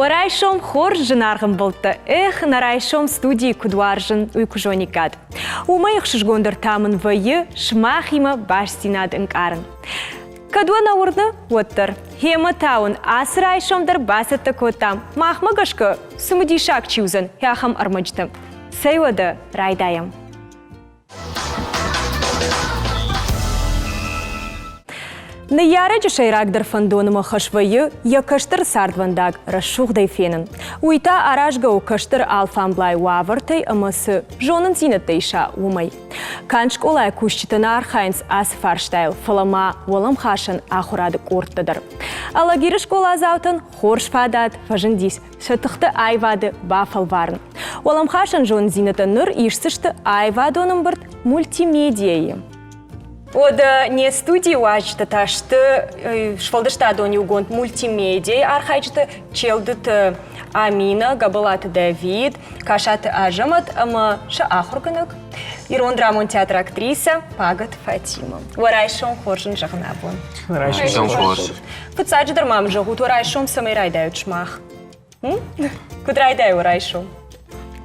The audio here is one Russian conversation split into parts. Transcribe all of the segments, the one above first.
Орайшом хор жынарғым болты. Нарайшом студии кудуаржын уйкужоникад. Умайық шыжгондыр тамын вайы шмахима баш стинад ыңқарын. Кадуана урны оттыр. Хема таун асырайшомдар басатты котам. Махмагашка сумудишак чиузын яхам армачтым. Сайвады райдаям. Нияре жашайрагдыр фандонымы хашвайы якаштыр сардвандаг расшуғдай фенін. Уйта аражға укаштыр алфамблай уавыртай амасы жонын зинеттейша умай. Каншк олай кушчитын архайнс ас фарштайл фалама олам хашын ахурады корттыдыр. Алагирыш колазаутын хорш фадат фажындис шатықты айвады бафал варын. Олам хашын жонын зинеті нұр ишсышты айвадоным бұрт мультимедиаи. Ода не студии уачта ташты швалдышта дони угонт мультимедиа архайчта челдыт Амина, Габалаты Давид, Кашаты Ажамат, ама ша ахурганок. Ирон драмон театр актриса Пагат Фатима. Варайшом хоржын жахнабон. Варайшом хорж. Пыцадждар мам жагут варайшом самай райдают шмах. Куд райдаю варайшом?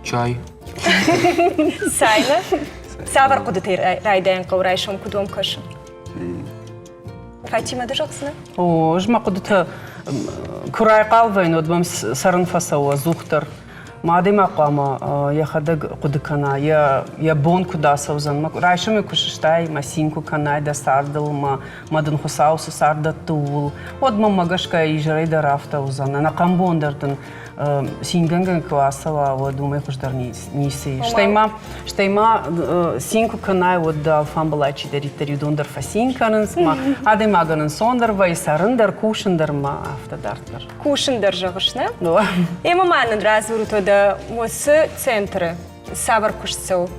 Чай. Сайна? Савар кудыты райдаян қаврайшом кудом кашын. Фатима да жақсына? О, жма кудыты курай қалвайын одбам сарын фасауа зухтар. Мадима қама яхады кудыкана, я бон куда саузан. Райшом кушыштай, масинку канай да сардыл, мадын хусаусы сарда туул. Одбам магашка и жрайда рафта узан. Ана камбондардын синганган классова, вот думаю, кушдар ниси. Штайма синку канай вот да алфамбала чидеритери дондер фасинканс, адима ганан сондерва и сарындар кушындар ма автодартар. Кушындар жағышна? Да. Ема манын развуру тода осы центры савар кушцау?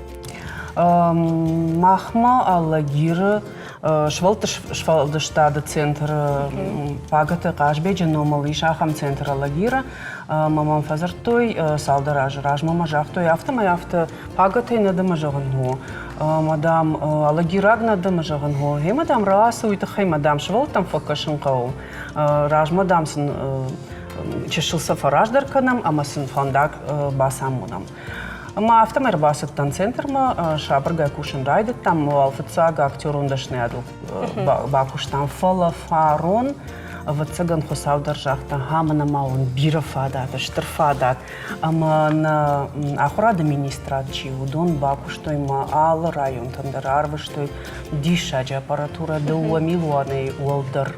Махма Аллагиры швалдыштады центр пагаты қажбеджі номалы шахам центр Аллагира. Мамам фазар той салдар ажыраж, мама жақ той автомай авто пагаты надымы жағын ғо. Мадам Аллагираг надымы жағын ғо. Хей мадам расы уйты хей мадам швалдам факашын қау. Раж мадамсын чешылса фараждар канам, амасын фандак басам мунам. Ма автомер басыттан центрма шабыргай кушын райдыт, там алфыцага актер ондашны аду бакуштан фала фарон, вацаган хусавдар жахта хамана маун бира фадат, штыр фадат, ама на ахурада министрачи удон бакуштой ма ал район тандар арвыштой дишаджи аппаратура дуа милуаны уалдар.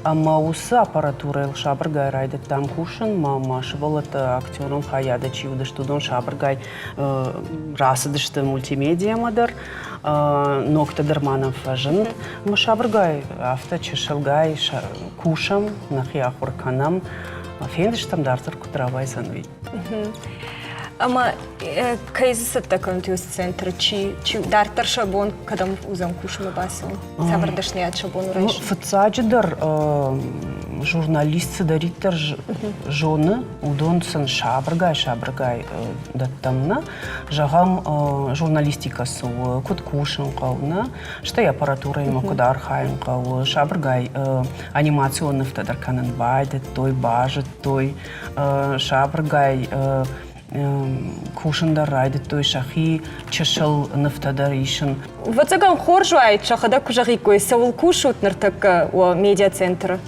Ама усы аппаратура шабыргай райды там кушын, мама шывалыты актерон хаяда чиудышты дон шабыргай расыдышты мультимедиа мадар, ноктадыр манам фажынд. Ма шабыргай авто чешылгай кушам, нахияхур канам, фендыштам дартыр кутравай санвей. Ама кайзысы такын тюз центр, чи дартар шабон, кадам узам кушмы басым, савардашният шабон урайш? Фыцаджыдар журналистсы дариттар жоны, удонсын шабыргай даттамна, жағам журналистикасы куд кушын қауна, штай аппаратура ема куд архайын қауы, шабыргай анимационный втадар канын байды, той бажы, той шабыргай кушындар райды той шахи чашыл нефтадар ишын. Вацагам хоржу айт шахада кужахи кой савул кушут нартак о медиа-центра?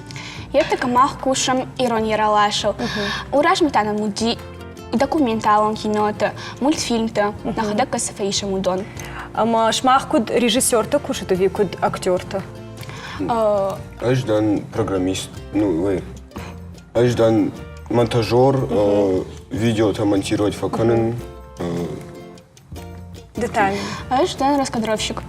Ертака мах кушам Ирон Яралашев. Ураж метана муди документалон кинота, мультфильмта, нахадака сафаиша мудон. Ама шмах куд режиссер-та кушат, уви куд актер-та? Аждан программист, аждан монтажер, видео-то монтировать факанын. Детально. Аждан раскадровщик.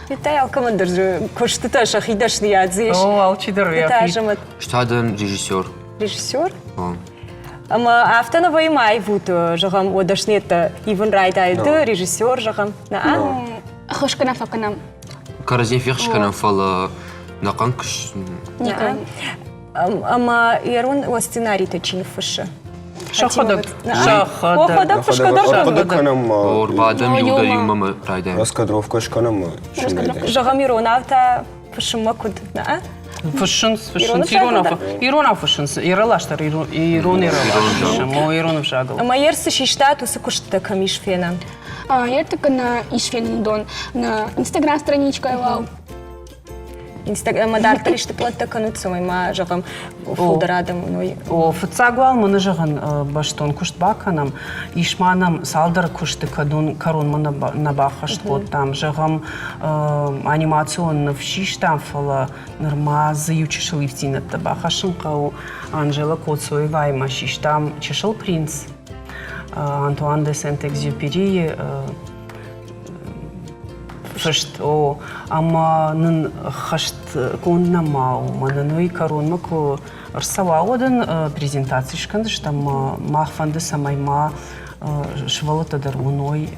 Витай алкамандыр же, кушты-та шахидашны ядзеш. О, алчидыр яхи. Штаден режиссер. Режиссер? Ама автона ваймай вуд жағам одашнетта Иван райдайды, режиссер жағам. Хошкана факанам. Каразев яхшканам фала нақан күш. Ама ярон о сценарий-то чин фышы. Шахадак. Шахадак канам. Орбадам юда юмама райдаем. Раскадровка шканам. Жағам ярон авта фышыма куд. Фышынс, Иронов Иронов фышынс, Иралаштар, Ирон Иронов жагал. Майерсы шиштат усы кушты камиш фена. Я так на ишфен на инстаграм страничка его. Мадар тришты платта кануцу майма жагам фулдарадам ной. О, фцагвал мы жаган баштон кушт баканам, ишманам салдар кушты кадун карон мы на бахашт вот там жагам анимационно в шиштам фала норма заютишил ивтина табахашин кау Анжела Коцоева и шиштам чешил принц. Антуан де Сент-Экзюпери фашт о ама нын хашт конна мау мананой корон маку рсавауден презентации шканды штам махфанды самайма швалота даруной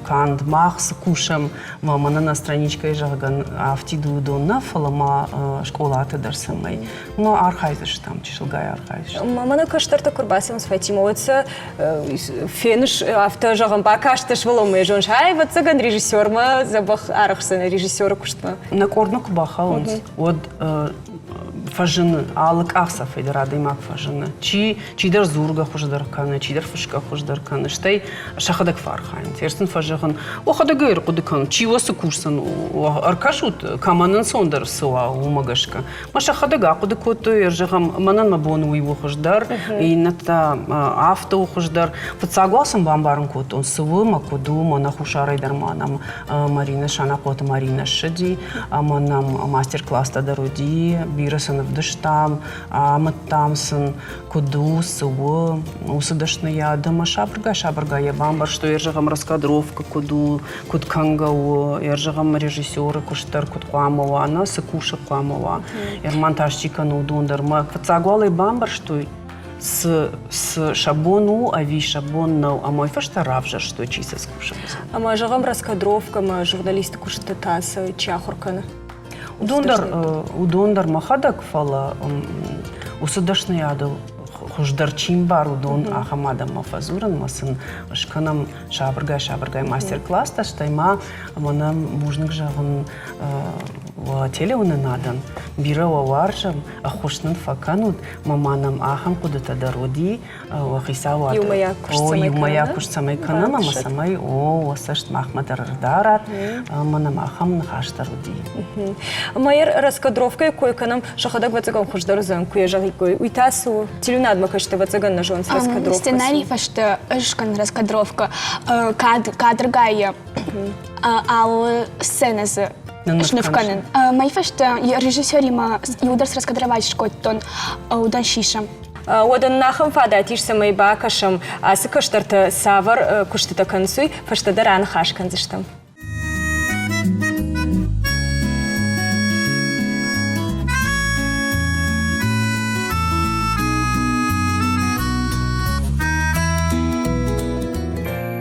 канд мах с кушам мана на страничке жаган автиду донна фалама школаты дарсамай но архайзыш там чешилгай архайзыш Мамана каштарта курбасым с Фатимовца феныш авто жаган бакашты шваломы жон шай вот цаган режиссер ма забах арахсын режиссера куштма на корнук бахаунс вот фажын алык акса федерады мак фажыны чи чидер зурга хуждар каны чидер фышка хуждар каны штай шахадак фархайн терсин фажыгын охада гыр кудыкан чи васы курсан аркашут каманын сондар сыва умагашка ма шахадага кудыкоту ержагам манан мабону его хуждар и ната авто хуждар подсогласен бамбарын кот он сывы макуду мана хушарай дарманам Марина Шанакот Марина Шади манам мастер-класс тадаруди бирасан в дыштам, маттамсын, куду, сывы, усыдышны ядыма, шабырга я бамбар, что ержагам раскадровка, куду, куткангау, ержагам режиссеры, куштар, куткуамова, она сыкуша куамова, монтажчика нудундар, ма квацагуалый бамбар, что с шабону, ави шабоннау, а мой фашта равжа, что чисто скушам. А ма жагам раскадровка, ма журналисты кушты тасы чахуркана. Удондар махадак фала усыдашны ядыл хуждар чимбар удон ахамада мафазуран масын шканам шабыргай мастер-класс таштайма манам мужник жагын телеуны надан бира варжам ахушнын факанут маманам ахам кудыта дароди вахисава юмая кушсамай канам амасамай осашт махмадардарат манам ахам нахаштаруди Майер раскадровка койканам шахадак вацагам хуждар зан куежаги кой уйтасу телюнад макашты вацаган на жон с раскадровкой сценарий фашта шкан раскадровка кадргая ал сценазы Шневканен. Май фашта режиссер има юдарс раскадровать шкоттон удан шишам. Одан нахам фада тишса май бакашам асы каштарта савар куштыта консуй фашта даран хашкан зиштам.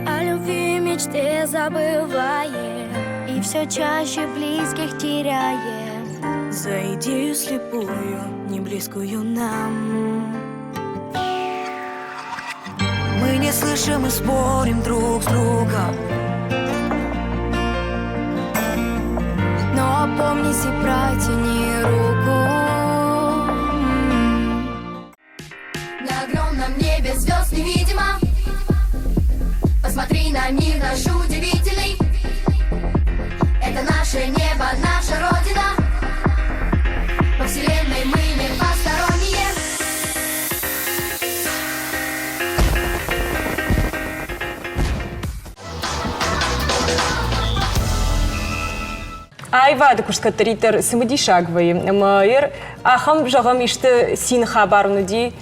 О любви мечте забываем и все чаще близких теряем. За идею слепую, не близкую нам. Мы не слышим и спорим друг с другом. Но опомнись и протяни руку. На огромном небе звезд невидимо. Посмотри на мир наш удивительный. Это наше небо, наша родина. Во вселенной мы не посторонние. Айвады кушткатаритер самодишагвай. Майер ахам жагам ишты син хабарнуди.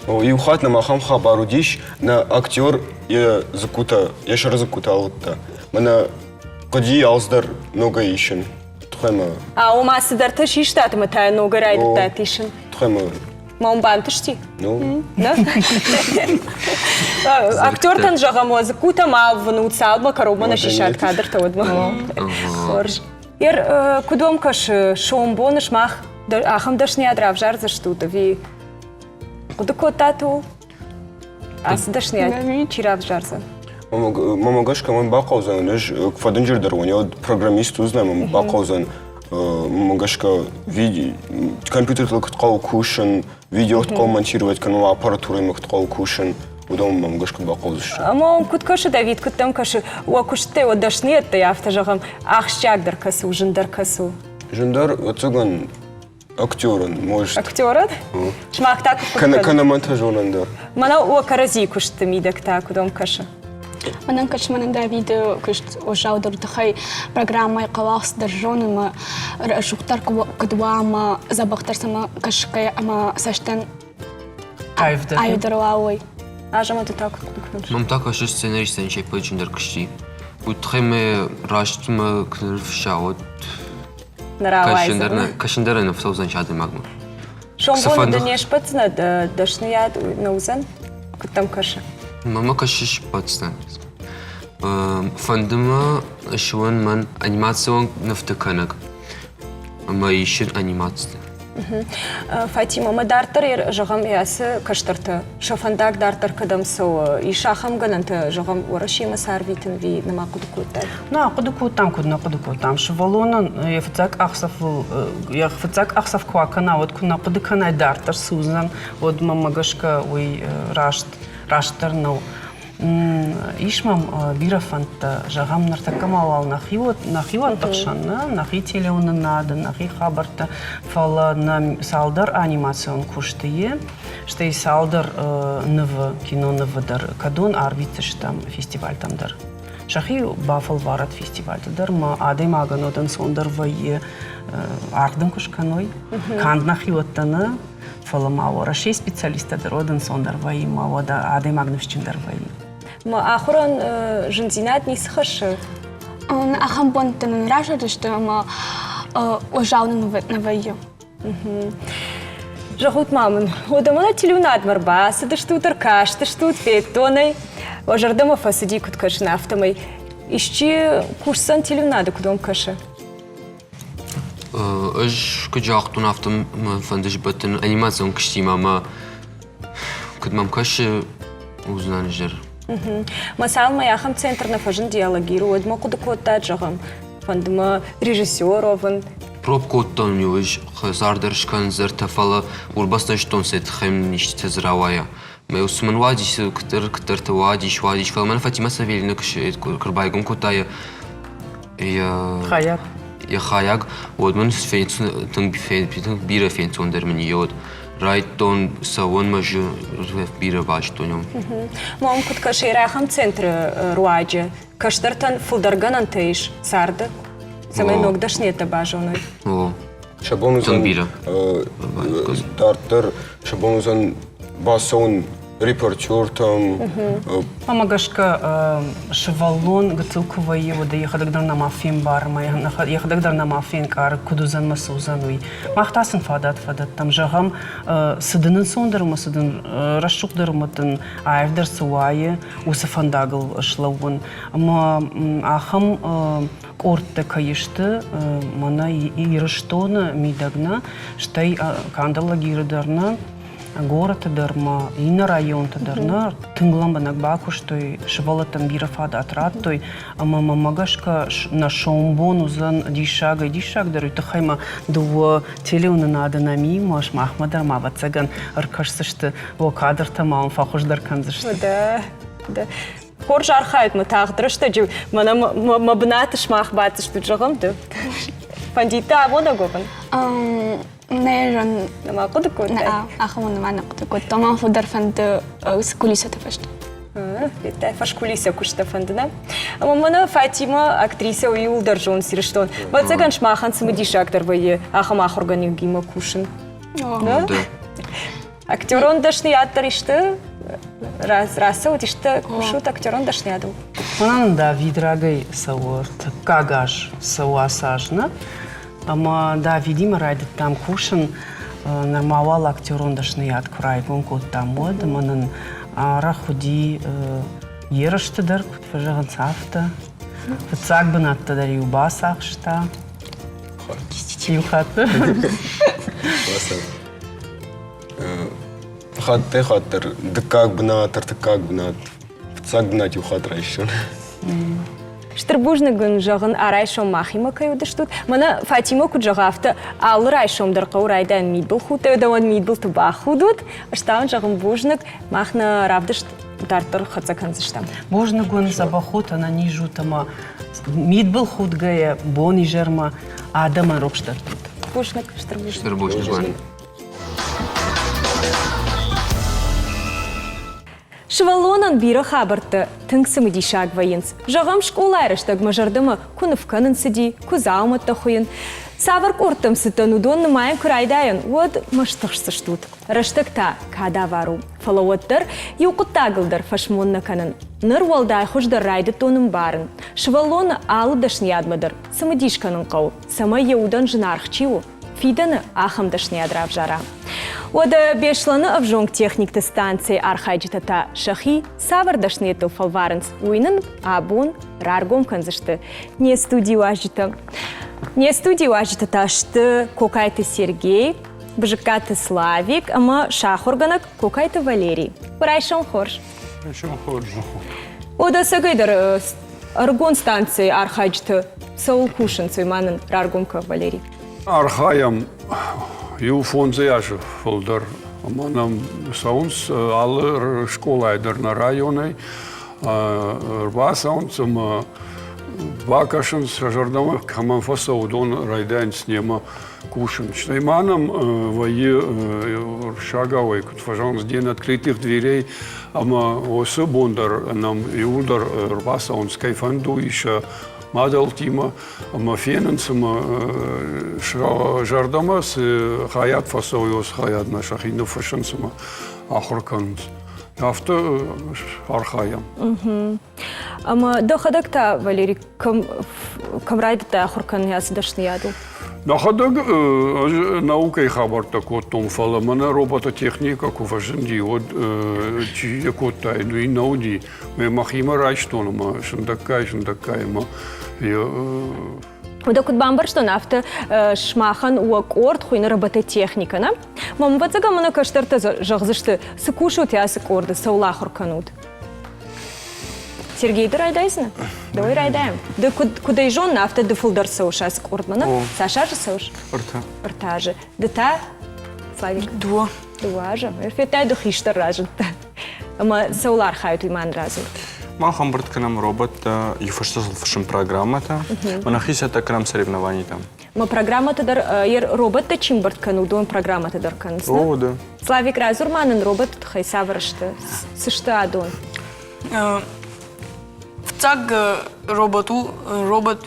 И ухат на махам хабарудиш на актер я закута, я еще раз закутал-то. Мана коди алздар много ищен. Тухайма. А у массы дарта шиштат матай много райдут татишен. Тухайма. Маумбантышти. Ну. Да? Актер тан жагам закута мал внуцал макарома на шишат кадр тодма. Хорж. Ер кудом каш шомбоныш мах ахам дашни адравжар за что-то ви. Кудукотату. Ас дашни чиравжарза. Мама гашка мам бақаузан, наш кфадынжер дарван, я программист узнаю, мам бақаузан. Магашка компьютер тқау кушен, видео тқау монтировать канал аппаратуры тқау кушен. Удом магашка бақозыш. Ама кут кашы Давид, кут там кашы, уа куште о дашнет ты авто жағам ахщагдыр касу, жындар касу. Жындар отсыган актерын, может. Актерат? Шмақ так кут. Канамонтажерындар. Мана уа карази кушты мидек так, удом кашы. Манан каш манан Давид каш ожаудыр тахай программай қалақс държоныма шуқтар кадуама забақтарсама кашкай ама саштан айдырлауой. Ажама ты так кут. Мам так аж сценарист ничей пойдем кшти. Утхайме раштима кнырфшаот. Наравайзы. Кашиндарен в соузан чады магма. Шомбоны да не шпацна дашныя наузан, кут там кашы. Мама кашиш пацнан. Фандыма шуан ман анимацион нафтаканак. Ама ишин анимация. Фатима, ма дартар жағам ясы каштырты. Шофандак дартар кадам сау. Ишахам гананты жағам орашима сарвитин ви нама кудукутай. На кудукутам, кудна кудукутам. Швалонан яфцак ахсав квакана, вот куна кудуканай дартар сузан, вот мамагашка уй раштар нау. Ишмам бирафанта жағам нартакам алал нахиот тақшаны, нахи телеуны нады, нахи хабарта фала на салдар анимацион куштые, что и салдар нывы, кино нывыдар, кадон арбитыш там фестиваль тамдар. Шахи бафал варат фестиваль тадар, ма адей маганодан сондар вайе ардын кушканой, канд нахиоттаны, фала мауара, шей специалистадар одан сондар вайе, мауада адей магнывщиндар вайе. Ма ахуран жынзинат не схашы. Ахам бонтан ражады, что ама ожауны на вайе. Жағут мамын, одамана телеунат марба, садыш тут аркаш, тыш тут фейтоной, ожардама фасади кут кашы нафтамай. Ищи курсан телеунады кудом кашы. Аж каджахтун автом фандыш баттын анимацион кшти мама. Кудмам кашы узнан жер. Масал маяхам центр на фажын диалогиру, одма кудукоттат жағам. Фандыма режиссеровын. Пробка оттан мюж, зардаршкан зертафала, урбасташтон сет хэм ниште зравая. Мы усман вадиш, ктэр вадиш, фала. Мана Фатима Савельевна кши, кырбайгун кутая. Хаяк. Я хаяк, вот мы фейнцун бира фейнцун дерминиот. Райтон савон мажу бира баштонем. Мам кут каши рахам центр руаджа. Каштартан фулдарганан тейш сарды. Самай ног дашнета бажоной. О. Шабонузан бира. Дартар, шабонузан басон репортер там. Мамагашка шевалон гацилковые, вот ехадагдар на мафин бар, ехадагдар на мафин кар, кудузан масузануй. Махтасын фадат, там жағам сыдынын сондырма, сыдын расшуқдырматын айвдар суайы, усафандагыл шлауын. Ама ахам корты кайышты, мана ирыштоны мидагна, штай кандала гирдарна, город дарма, и на район дарна, тынглам баку, что швалатам бирафада отрад, той, а мама магашка на шоумбон узан дишаг дару, тахайма до телеуна надо на мимо, аш махмадар мава цаган, аркашса, что во кадр тамам фахуждар канзашты. Да. Хорж архайт мы тағдыры, что же, мана мабнаты шмах батыш тут жағам, да? Пандита, вода гопан? Нейрон Нама кудукутай? ахамон мана кудукут. Тома фудар фанды с кулисата фашты. Витай, фаш кулиса кушта фандына. Ама мана Фатима актриса уюл даржон сириштон. Бацаган шмахан самадиш актор вайе, ахам ахорганик гима кушин. Да? Актерон дашны аттаришты, раса утишты кушут актерон дашны адыл. Манан да видрагай сауарт, кагаш сауасажна, ама да видимо райдет там кушан, нормавал актерон дашны открай гонкот там вот, манан рахуди ерыштыдар, кутфажаган сафта, фацак бынатта дар юбасах шта. Юхаты. Хаттер, дыкак бынатыр, тыкак бынат. Фацак бынат юхатра еще. Штырбужныгын жағын арайшом махима кайудыштут. Мана Фатима куджағафты алыр айшомдар қаурайдан мидбыл хуты, даван мидбыл туба худут. Аштауын жағын бужнык махна равдышт тартыр хацаканзыштам. Бужныгын забахута на нижутама мидбыл худгая, бони жерма, адама робштартут. Бужнык, штырбужнык. Штырбужнык. Шывалонан бирі хабырты тыңсымы дишаг вайынс. Жағам школа әріштаг мажардымы күніфканын сіди, күзауматта хуйын. Савар кортым сытын удонны майын күрайдайын, од маштықшсы штут. Раштықта када вару. Фалауаттыр, юқыттағылдыр фашмонны канын. Ныр валдай хұждар райды тоным барын. Шывалоны алыдашны ядмыдыр. Самы дишканын қау. Самы еудан жынархчиу. Фиданы ахамдашны ядрав жара. Ода бешланы авжонг техникты станции архайджитата шахи савардашны ету фалварынс уйнын абун раргом канзышты. Не студию ажита. Не студию ажитата ашты Кокайты Сергей, Бжикаты Славик, ама шахурганак Кокайты Валерий. Прайшон хорш. Ода сагайдар аргон станции архайджиты Саул Кушин цуйманын раргомка Валерий. Архаям юфонзе яжы фылдар. Манам саунс алы школайдар на районы. Рва саунс вакашынс жардамы каман фасаудон райдайн снема кушин. Штайманам вайы шагавай, кутфажанс день открытых дверей, ама осы бондар нам иудар рва саунс кайфанду еще Мадал тима, ама фенансыма жардама с хаят фасауйос хаят на шахину фашансыма ахурканс. Авто архаям. Ама доходакта, Валерий, камрайдата ахуркан ясдашны яду? Доходак наукай хабарта коттом фала, мана робототехника куфашынди, от чия коттай, ну и науди. Мы махима райштонама, шындакай, ма. Ода кут бамбар что нафта шмахан у аккорд хуйна робототехника, на? Мам вацага мана каштарта жағзышты сыкушут я аккорды саула хурканут. Сергей, ты райдайсна? Давай райдаем. Да куда и жон нафта дефулдар сауша аккордмана? Саша же сауш? Орта же. Да та? Славик? Два же. Фетай до хиштар ражен. Ама саулар хают иман разу. Ман хамбарт канам робот и фашин программата. Манахися та канам соревнований там. Ма программата дар робот та чимбарт кану дон программата дар канс. О, да. Славик разурманен робот хай саврашты. Сышта адон. Цаг робот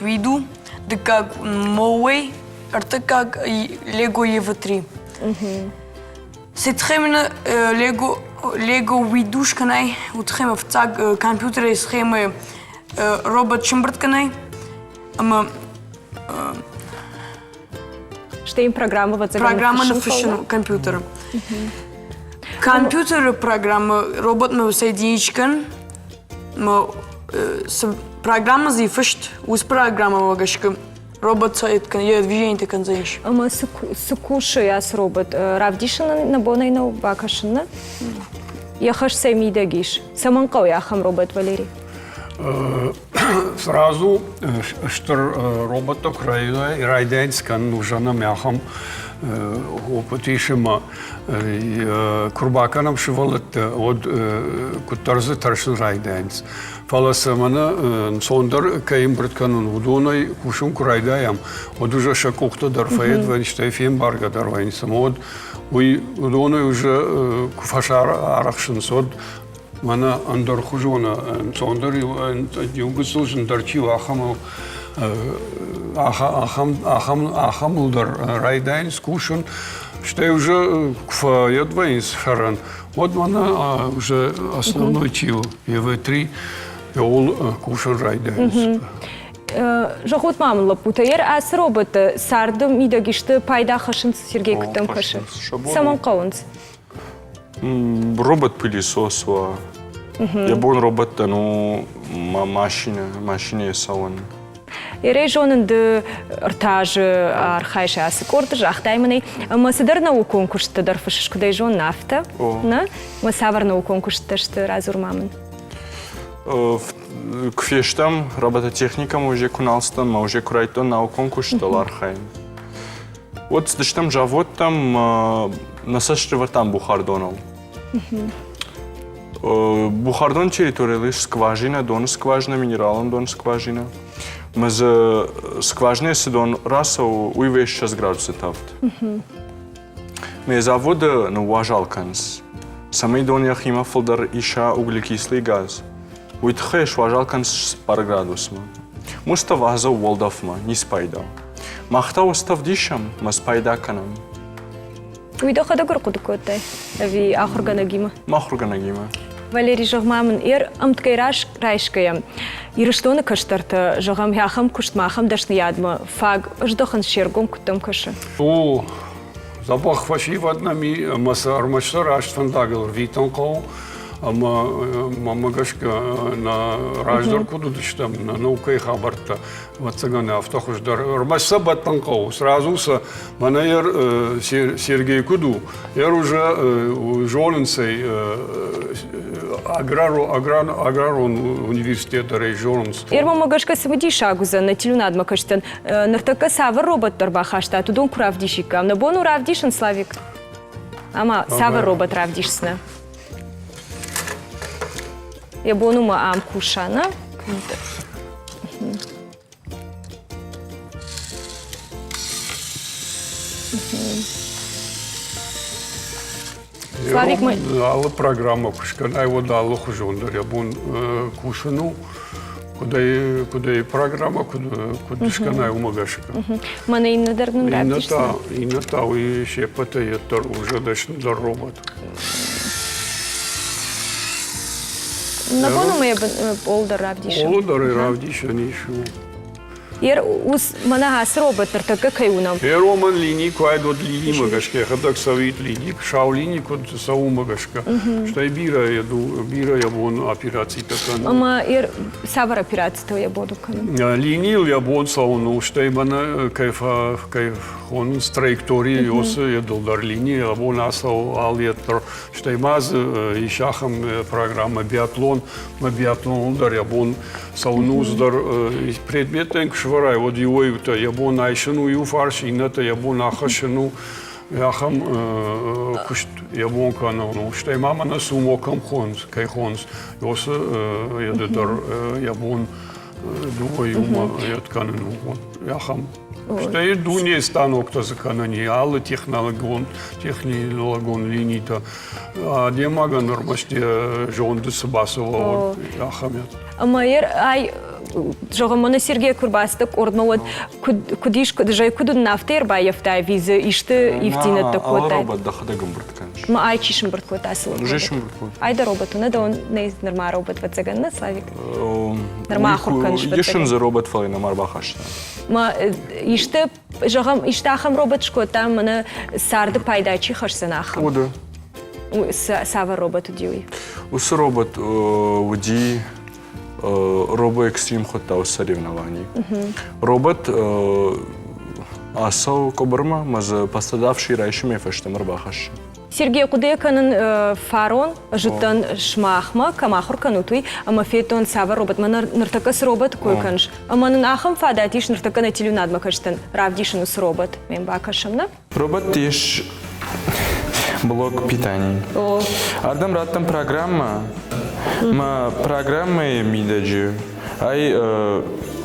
виду, да как Моуэй, арта как Лего Ев3. Сетхемна Лего видушканай, утхема в цаг компьютера и схемы робот чимбартканай. Ама что им программа вот программа на фэшн компьютера. Компьютер программа робот мы соединичкан. Программа зифышт, уз программа вагашка. Робот соедкан, я движение такан заиш. Ама сукуши яс робот. Равдишана на бонай на бакашина. Я хаш саймидагиш. Саманкау я хам робот Валерий. Сразу штыр роботок райденскан нужана мяхам опытишима курбаканам шивалат от кутарзы таршын райденс. Фаласамана сондар каим братканун удоной кушум курайдаям. От уже шакухта дарфаед ваништай фем барга дарвайнисам. От удоной уже куфашар арахшин сод. Мана андар хужона сондар югусул жиндарчи ахам улдар райдайн скушен. Что уже кфаедвайнс харан. Вот мана уже основной чил ЕВ3 Ол кушан райдайнс. Жохот мамын лапутайер ас робот сардым идагишты пайда хашын Сергей кутам хашы. Самон каунс. Робот пылесос ва. Я бон робот ну машине сауан. Ирей жонын ды ыртажы архайшы асы корды жақтаймыны. Масыдар нау конкурсты дарфышышкудай жон нафта. Мы савар нау конкурсты шты разур мамын. К фештам робототехникам уже куналстам, уже курайтон наукон куштал архаим. Вот с там живот там насашливо там Бухардонал. Бухардон территория лишь скважина, дон скважина, минералом дон скважина. Мы за скважиной седон раса уйвеш 6 градусов тафт. Мы заводы на уважалканс. Самый дон яхима фолдер иша углекислый газ. Уйтхэш уважалканс пар градусма. Муста ваза уолдафма, не спайда. Махта устав дишам, мы спайда канам. Уйда хада гуркудукотай. Ви ахурганагима. Махурганагима. Валерий Жогмамын амткайраш райшкая. Ирыштоны кыштарты Жогам яхам куштмахам дашны ядмы. Фаг ждохан шергом кутым кышы. О, запах фаши в однами, маса армачтар аштфандагал витан кол. Мама гашка на раздор куду дыштам, на наукай хабарта. Вот цыганы автохуждар. Армачса баттанкау. Сразу са манайер Сергей Куду. Я уже жоненцей аграрон университета рейжоненц. Мама гашка сабади шагуза на тилюнадма кыштан. Нартака савар робот тарбахашта. Тудон куравдишика. На бону равдишен Славик. Ама савар робот равдишсна. Я бонума ам кушана. Славик мы. Алла программа кушкана его дала хужондар. Я бон кушану. Куда и программа, куда шкана его магашка. Мана инна даргнун равдишсна. Инна тау и еще потает уже дальше до робот. На бону я олдар равдиша. Олдар и равдиша ничего. Ус манагас робот тартака каюнам. Роман линии кое от линии магашка, ходак совет линии, шау линии код сау магашка. Что и бира я вон операции такая. Ама савар операции то я буду кан. Линии я вон сау ну что и мана кайф он с траектории я долдар линии, а вон асау алиетер что и маз и шахам программа биатлон, удар я вон сау нуздар предметы шварай, вот его это я был найшену и фарш, и на это я был нахашену, яхам кушт я был канал, ну что и мама на сумо камхонс, кайхонс, йос я дедор я был думаю ума я ткану вот яхам. Что и дуне станок то заканани, аллы технологон линий-то, а демага нормасте жонды сабасова яхамят. Амаер ай Жогамана Сергей Курбастык ордновод кудиш кудажай кудун нафтер баяфтай визы ишты ифтина такотай. Робот да хода гамбурткан. Ма ай чишим бырткот асыл. Жешим бырткот. Ай да робот, не да он не норма робот вацаган на Славик. Норма хуркан шпет. Ешим за робот фалы на марбахашта. Ма ишты жогам иштахам робот шкота мана сарды пайдачи хашсанахам. Ода. Сава робот удиуй. Ус робот уди робо экстрим хотау соревнований. Робот асау кобарма, маз пострадавший райшим эфештем арбахаш. Сергей Кудеканын фарон жыттан шмахма камахур канутуй, ама фетон сава робот мана ныртакас робот койканш. Аманын ахам фадатиш ныртака на телюнадма каштан равдишин ус робот. Мен бакашамна. Робот теш блок питания. Ардам раттам программа. Ма программы мидаджи, ай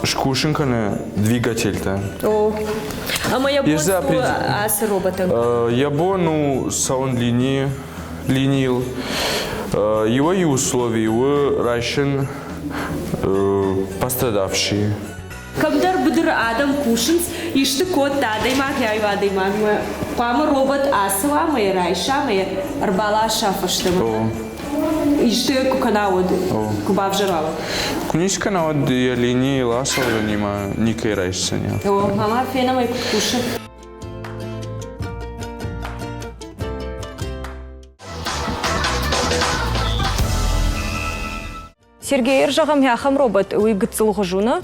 шкушинканы двигатель-то. А я бону ас робота. Я бону саунд линил. Его и условия, его райшен пострадавшие. Камдар бдыр адам кушинс, ишты кот тадай мак яй вадай мак. Пама робот асва, май райша, май арбала шафаштыма. Ишты куканавод, кубав жирава. Кунишка на вот я линии ласова занима никай райшаня. Мама фена май кушин. Сергей Иржагам яхам робот уйгыцыл гужуна.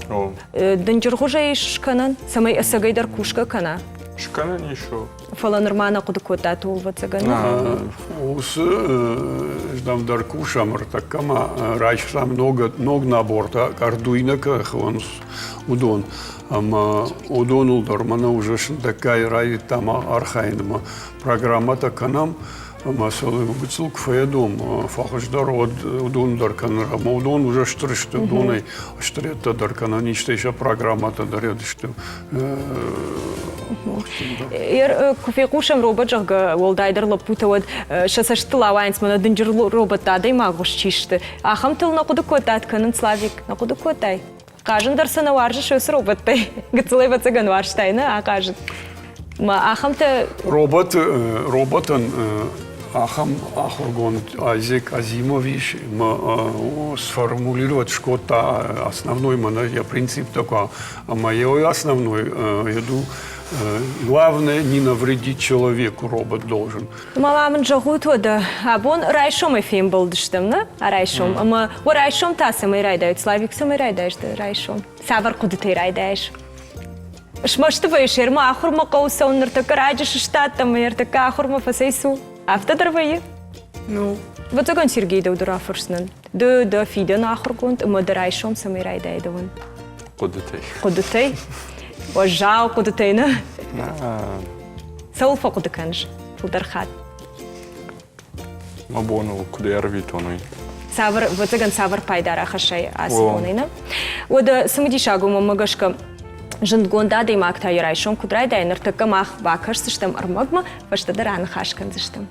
Дынжыр гужа иш канан, самай асагайдар кушка кана. Шканан еще. Фала нормально куда-куда вот загону. Ус ждам даркушам ртакама райшам много наборта ардуинaka он удон. Ама удон улдармана уже такая рай там архайнма программа таканам масалы гуцулк фаедом фахждар удон даркан удон уже что доной что даркана ничтейша программа-то дарят что كوفيقوشم روبوت جاك والدايدر لبوتود شسشت لاوينس من دنجر روبوت تادي ما غشتيشت أخم تل نقود كوتات كنن سلافيك نقود كوتاي кажен дърсана варжа шо с роботай гцлей бацаган варштайна кажет ма ахамте роботан ахам ахоргон Айзек Азимович сформулировать что-то основной я принцип такой а мое основной главное не навредить человеку робот должен. Мамамын жагут ода абон райшом эфем болдыштым на райшом ама о райшом тасым ирайдают славик сым ирайдаешь райшом савар кудыты ирайдаешь шмашты вайшерма ахурма кауса уныртака раджиш штаттам иртака ахурма фасейсу автодорвайы Ну. Вот загон Сергей Даудура форснан да фиден ахургунд ама да райшом сым ирайдайдавын кудыты وجاو قدتينا سوف قدكنج فودرخات ما بونو كدير فيتوني سافر وتجن سافر بايدارا خشي اسبونينا ودا سمدي شاغو ممغشك جندگون دادي ماكتا يرايشون كدراي داينر تكماخ باكر سشتم ارمغما فشتدران خاشكن زشتم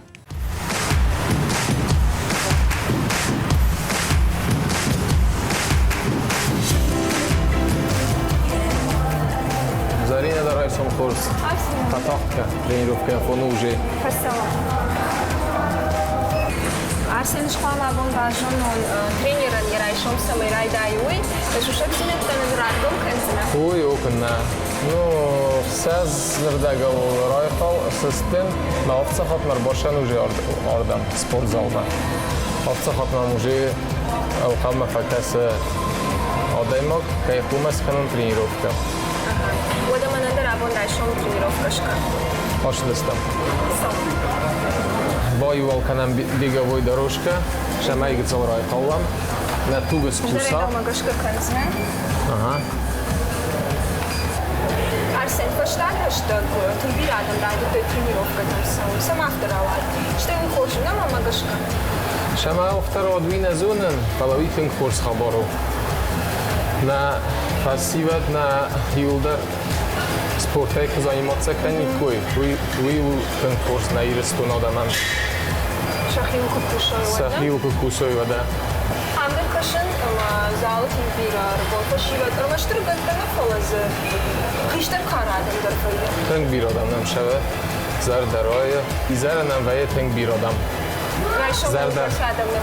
Зарина дарай сам курс. Татахка, тренировка фонуже. Спасибо. Арсен школа бон важен тренерен ярайшом самый райдаюй. Ташушек синеттен радом кенсена. Ой, окна. Ну, саз зердагал райхал ассистент на овцахат марбошан уже ордам спортзалда. Овцахат нам уже алхам факаса одаймок кайфумас канун тренировка. وده من ندر ابون رایشون тренировкашка. Başlastam. Voyuval kanam begovой дорожка, шамай гцал райхаллам. На тугас куса. Магашка канцмен. Ага. Арсен, verstaat что ты рядом да до тренировка там сам авторовал. Что вы хочешь, на магашка? Шамай авторо двина зонен, половитен курс хабару. На пассиват на Hilda спортек заниматься каникой. Вы конкурс на иресту надаман. Шахилку кусой вода. Амдер кашин зал тимпира работа шиват. Ромаштыр гаттана фолаз. Киштер карадам дарфая. Тенг биродам нам шава. Зар дарая. Изара нам вая тенг биродам. Зарда.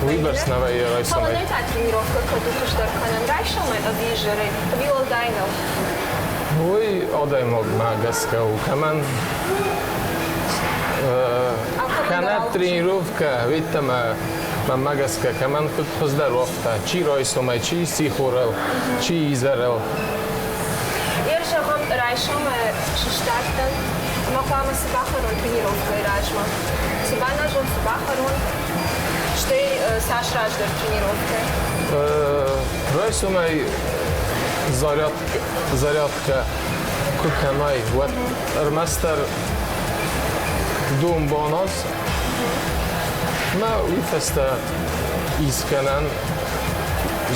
Выборс на вая райсом. Полная та тренировка, когда киштер канан райшом это вижеры. Вилл дайнел. Ой, одаймог магаска у каман. Канат тренировка, видите, магаска каман тут поздоровка. Чи райсом, чи сихорел, чи изарел. Ержагам райшом шиштартен. Макама сабахарон тренировка райшма. Сабана жон сабахарон. Что Саш Радждер тренировка? Райсом зарядка кукамай. Вот армастер дом бонус. ما ويفستا إسكانان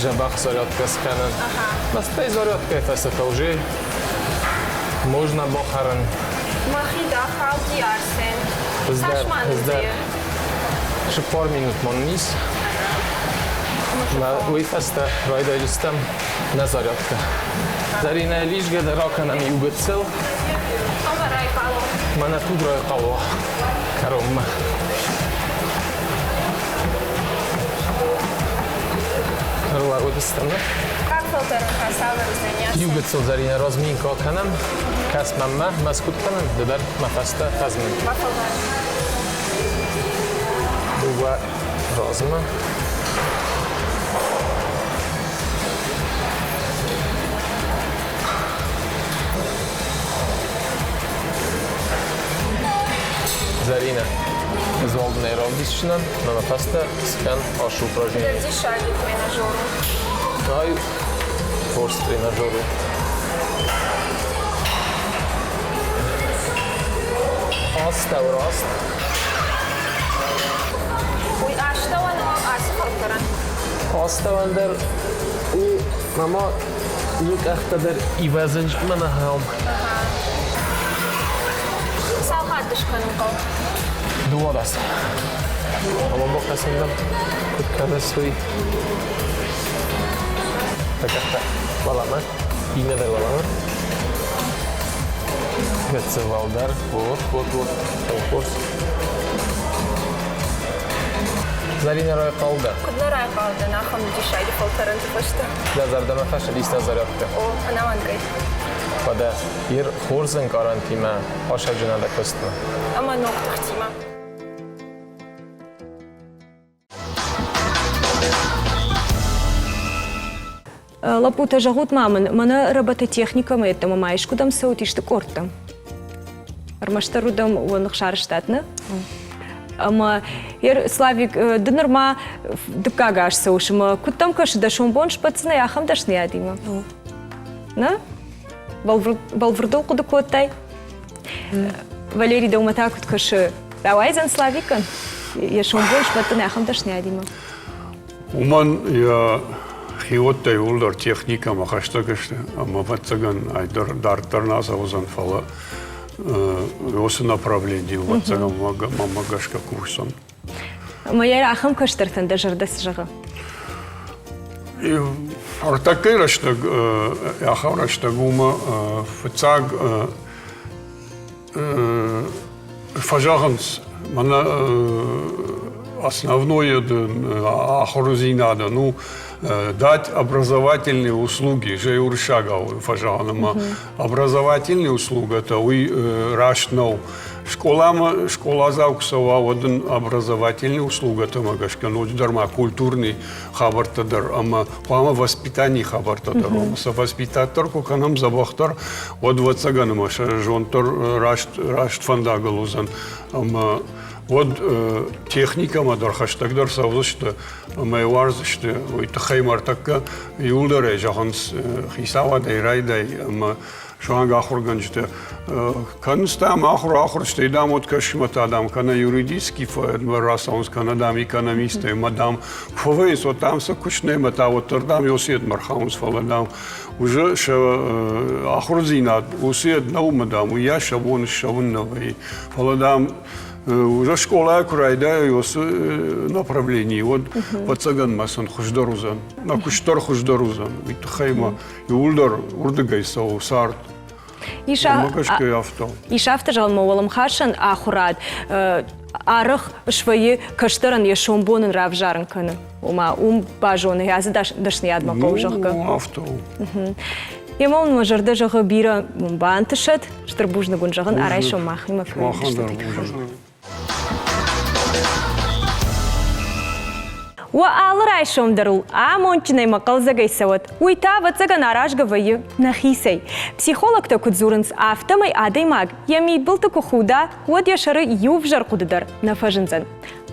جنباخ зарядка сканан. بس تاي зарядка فستا توجي можно бохаран. Махида халти Арсен. Здар. Ще пар минут моннис. На уйфаста райдажистам на зарядка. Зарина лишга дарака нам югцел. Ама райкало. Мана тут райкало. Каромма. Рла удистам, да? Как филтер красава разменяться? Югцел зарина разминка канам. Кас мамма маскут канам. Дадар мафаста тазмин. Дуга разма. Зарина. Зволд нейровдичнан, на напаста, скан, ашу упражнение. Дадзи шаги тренажеру. Ай, форс тренажеру. Астав раст. Уй, а что оно? Асфальтаран. Аставандер у мама лук ахтадер ивазенж манахам. Салхат дышканым кал. Дуадаст. Ama bu kasımdan kutkada suy. Takakta balama. Yine de balama. Gatsa valdar. Вот. Толкос. Zarina roy qalda. Kudlar ay kaldı. Naham dişaydı faltaran tıpaştı. Lazardama faşa lista zaryattı. O, anaman gay. Vada yer xorzen karantina. Aşacına da kostma. Ama nokta tima. Лапута жагут мамын, мана робототехникам этому маешкудам саутишты корттам. Армаштарудам он шарыштатны. Ама Славик дынырма дыкагаш саушыма куттам кашы да шумбон шпацына яхам дашны ядима. На? Балвырдыл куды коттай. Валерий да умата кут кашы. Давайзан Славикан. Я шумбон шпацына яхам дашны ядима. Уман я хиоттай улдар техника махаштагашты, ама ватсаган айдар дартарнаса узан фала осы направление ватсаган мамагашка курсан. Моя ахам каштартан да жардас жага. Артакай раштаг ахав раштагума фацаг фажаганс мана основное ахорузинада, ну, дать образовательные услуги, же уршагал фажанама. Образовательные услуги это уй рашнау. Школа зауксова один образовательные услуги это магашка, ну дарма культурный хабартадар, ама пама воспитание хабартадар, со воспитатор куканам забахтар от ватсаганама жонтор рашт фандагалузан, ама вот техника мадар хаштагдар савзышты, майварзышты, ой тахаймартакка юлдаре жаханс хисава дайрайдай, ама шуанга ахурганжты. Канстам ахуршты дам от кашмата дам, кана юридический расаунс, кана дам экономисты, мадам фовейс вот там са кучне мата вот тордам йосет мархаунс фаладам. Уже ахурзинат усет наумадам, уя шабон шабонновый фаладам. Уже школа курайда йос направлений. Вот пацаган масан хуждарузан, на куштар хуждарузан. Вит хайма юлдар урдагайсау сарт. Ишафта жалма олам хашан ахурад арах швайы каштаран яшомбонын равжаран каны. Ума бажоны язы дашны ядма паужахка. Авто. Емон мажарда жағы бира бантышат, штырбужны гунжағын арайшым махима Уа алыр айшым дарул, а мончинай мақал загайсават. Уйта ватсаган аражга вайы нахисай. Психологта кудзурынс автомай адаймаг, ямид былты кухуда, уад яшары ювжар кудыдар нафажынзан.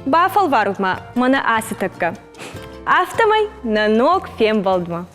Бафал варудма, мана асытакка. Автомай на ног фем балдма.